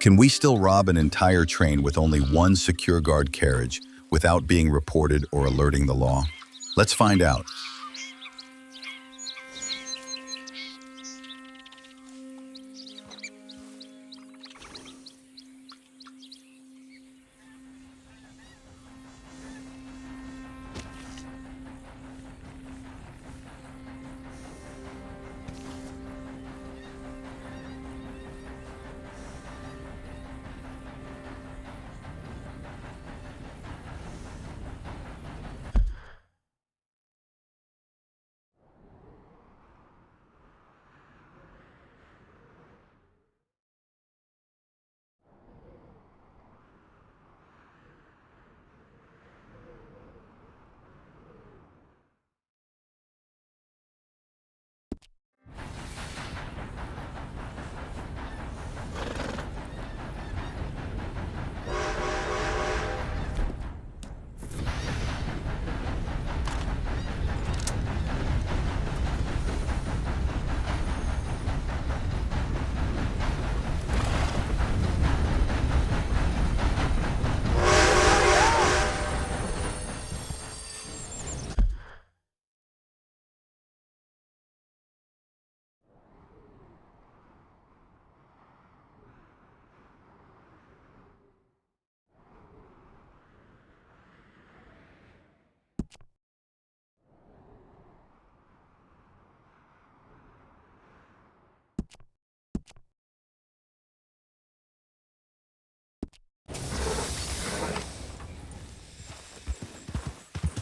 Can we still rob an entire train with only one secure guard carriage without being reported or alerting the law? Let's find out.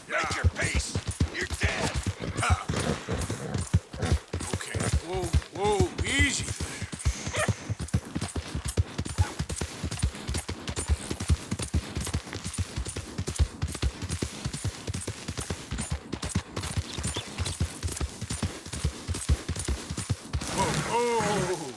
Make your peace! You're dead! Okay, whoa, easy there. Whoa.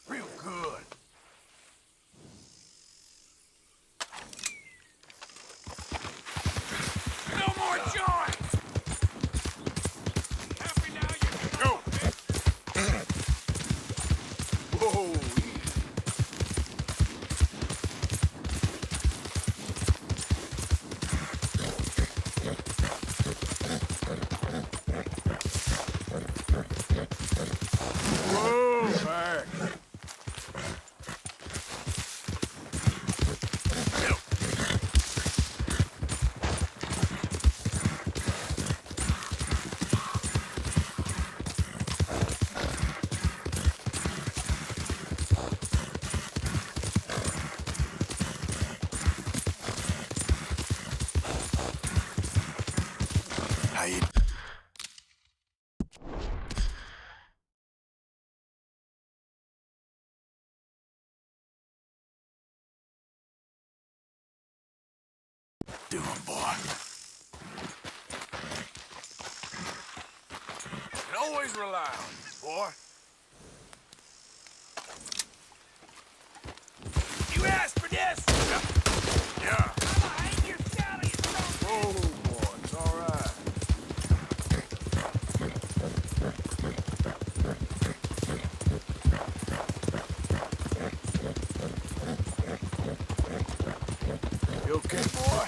Real good. No more joints! Happy now you can go! Whoa! Whoa, back! How you doing, boy? And always rely on me, boy. You asked for this! Yeah. Whoa, boy, it's all right. You okay, boy?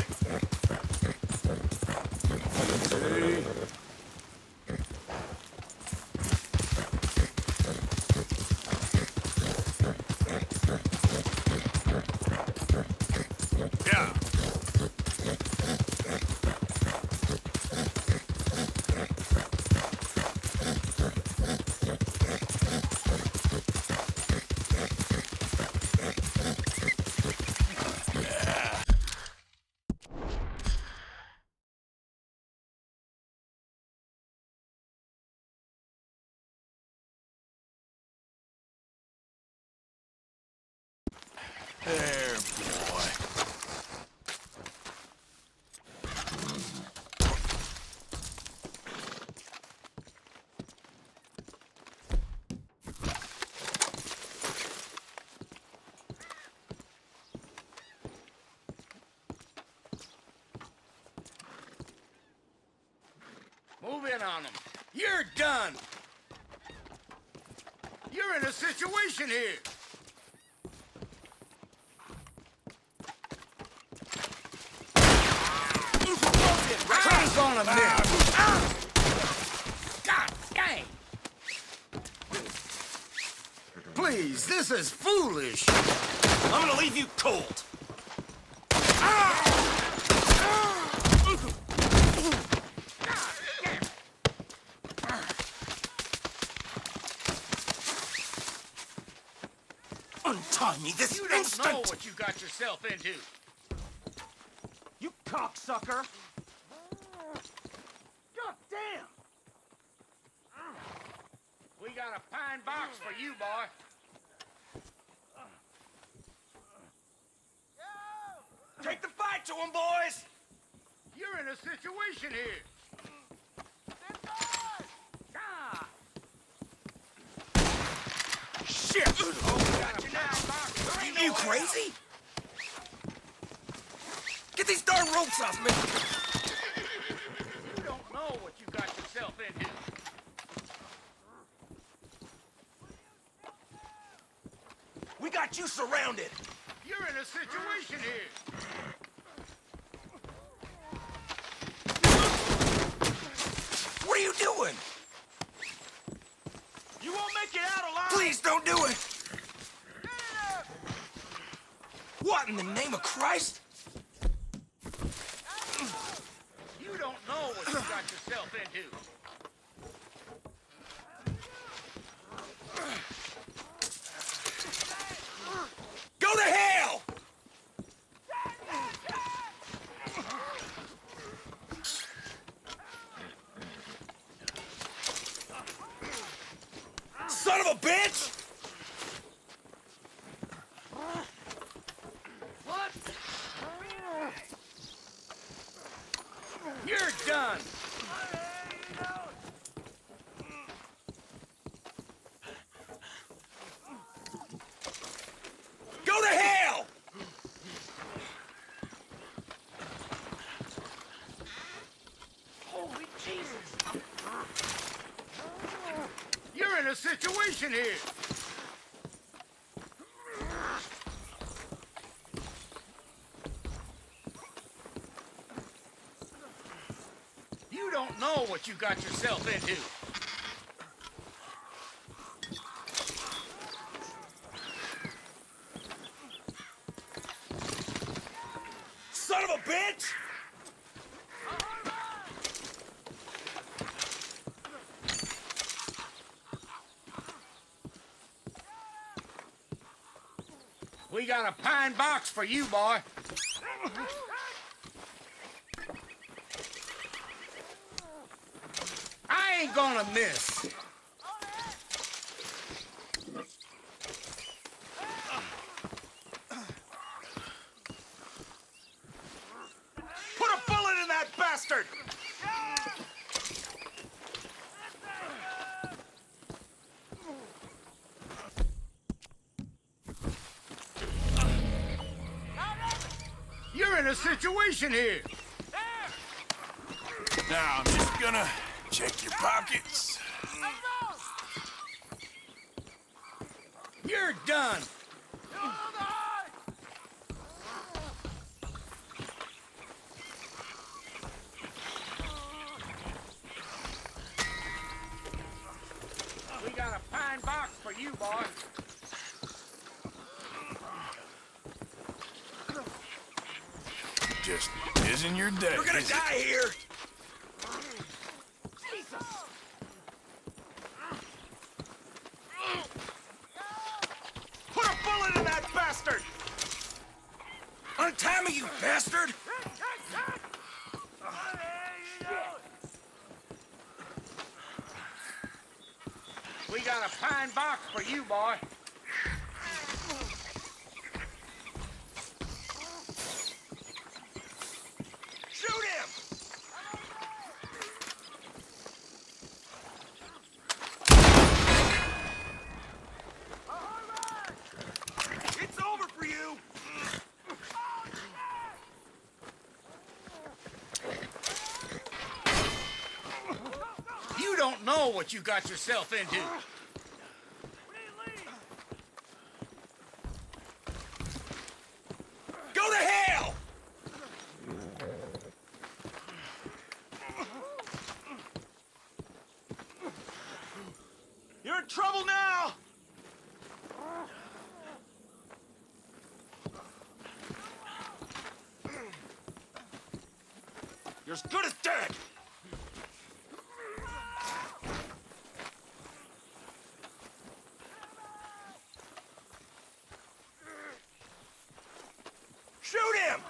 Hey. Yeah. There, boy. Move in on them. You're done. You're in a situation here. I'm gonna miss. God dang. Please, this is foolish. I'm gonna leave you cold. Untie me this You don't instant! know what you got yourself into. You cocksucker! God damn! We got a pine box for you, boy. Take the fight to him, boys! You're in a situation here. Ah. Shit! Oh, we got a pine box for you. You crazy? Get these darn ropes off me! You don't know what you got yourself into. We got you surrounded! You're in a situation here. What are you doing? You won't make it out alive. Please don't do it! What in the name of Christ? You don't know what you got yourself into. Go to hell! Son of a bitch! You're done. Go to hell! Holy Jesus. You're in a situation here. You don't know what you got yourself into. Son of a bitch! We got a pine box for you, boy. I ain't gonna miss. Put a bullet in that bastard! You're in a situation here. Now, I'm just gonna check your pockets. You're done. We got a pine box for you, boy. Just isn't your day. We're gonna is it? die here! Put a bullet in that bastard! Untie me, you bastard! We got a pine box for you, boy. know what you got yourself into. Go to hell! You're in trouble now! You're as good as dead! Shoot him!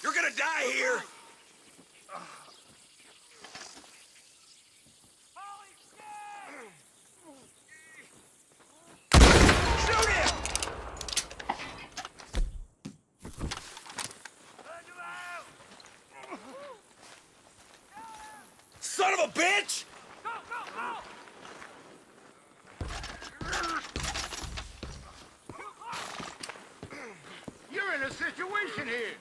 You're gonna die here! Shoot him! Son of a bitch! You're in a situation here.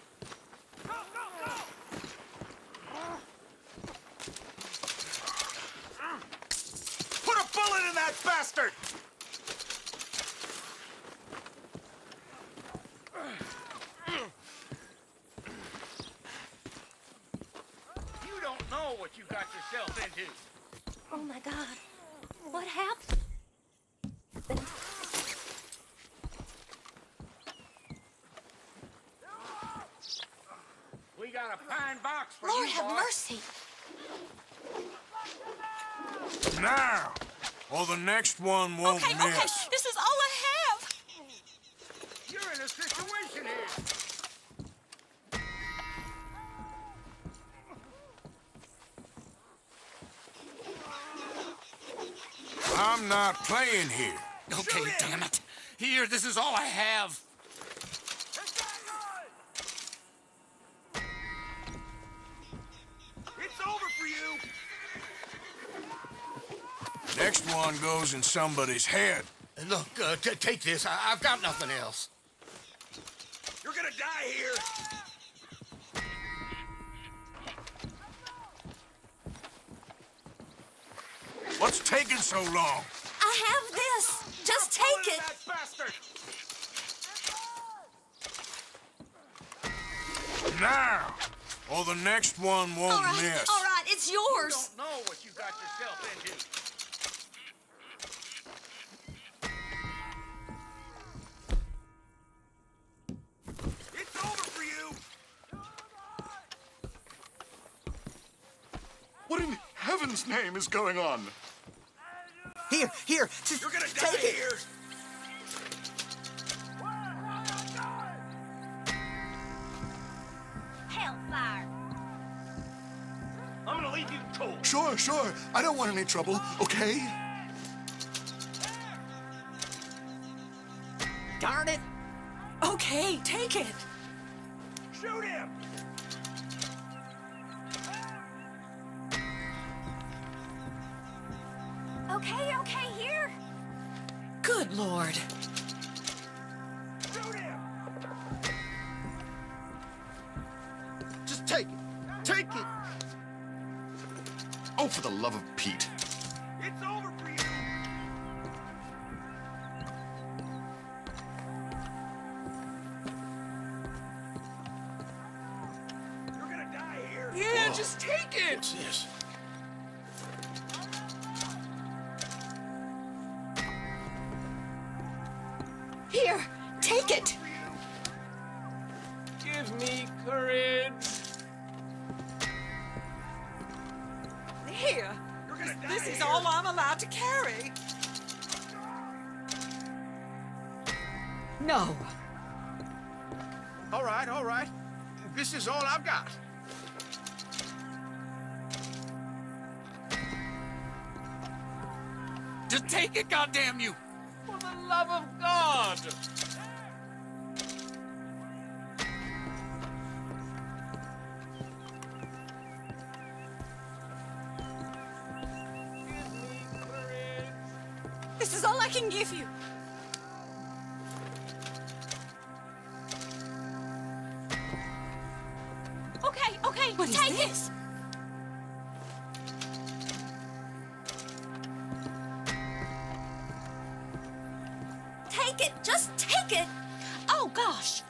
Put a bullet in that bastard! You don't know what you got yourself into. Oh my God. What happened? We got a pine box for Lord you, have boy. mercy. Now, or the next one won't Okay, miss. okay. This is all I have. You're in a situation here. I'm not playing here. Okay, damn it. Here, this is all I have. It's over for you. Next one goes in somebody's head. Look, take this. I've got nothing else. You're gonna die here. What's taking so long? I have this. Just take it. That bastard. Now, or the next one won't All right, miss. all right. It's You yours. don't know what you got yourself into. It's over for you. What in heaven's name is going on? Here, You're gonna die take it. here. Hellfire. I'm gonna leave you cold. Sure. I don't want any trouble, okay? Darn it. Okay, take it. Shoot him. Okay, here. Good Lord. Shoot him. Just take it. Take it. Oh, for the love of Pete. It's over for you. You're gonna die here. Yeah, just take it. What's this? Here, take it. Give me courage. Here. You're gonna die This is here. all I'm allowed to carry. No. All right. This is all I've got. Just take it, goddamn you! For the love of God. Give me courage. This is all I can give you. this. Take it. Just take it. Oh, gosh.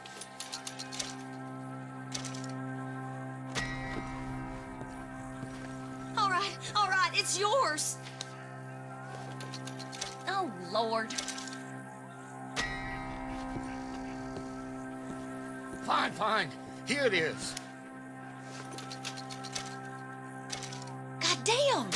All right, it's yours. Oh, Lord. Fine, fine. Here it is. God damn.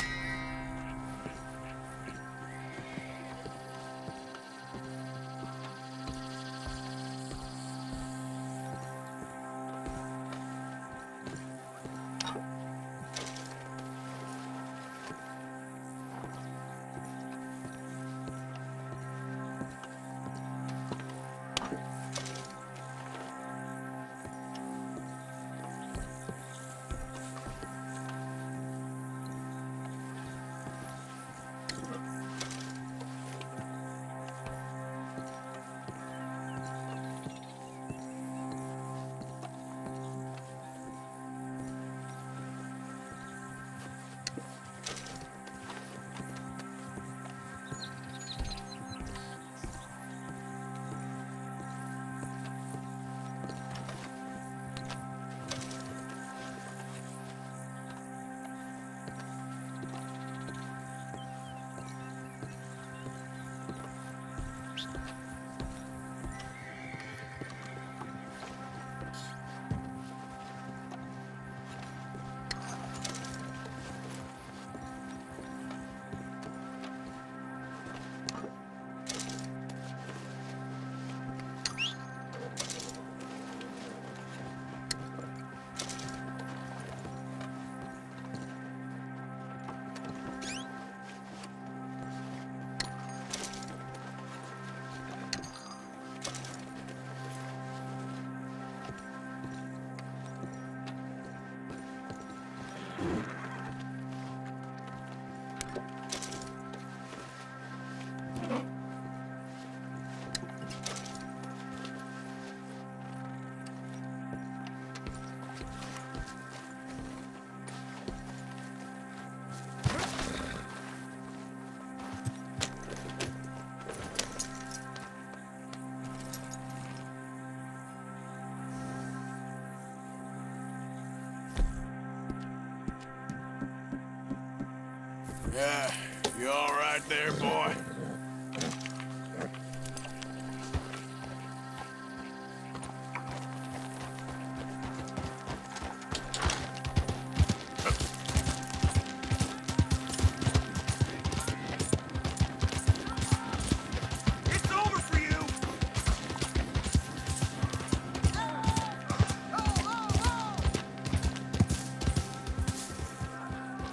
Yeah, you all right there, boy? It's over for you.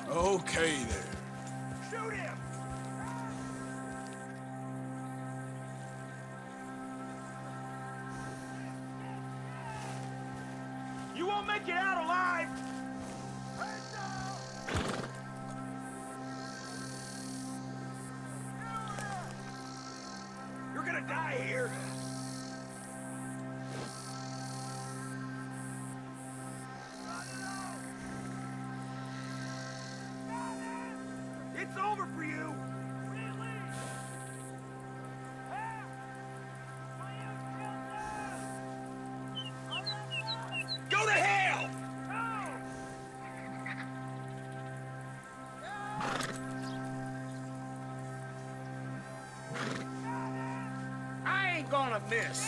Okay there. Shoot him. You won't make it out alive. You're gonna die here. It's over for you. Go to hell! I ain't gonna miss.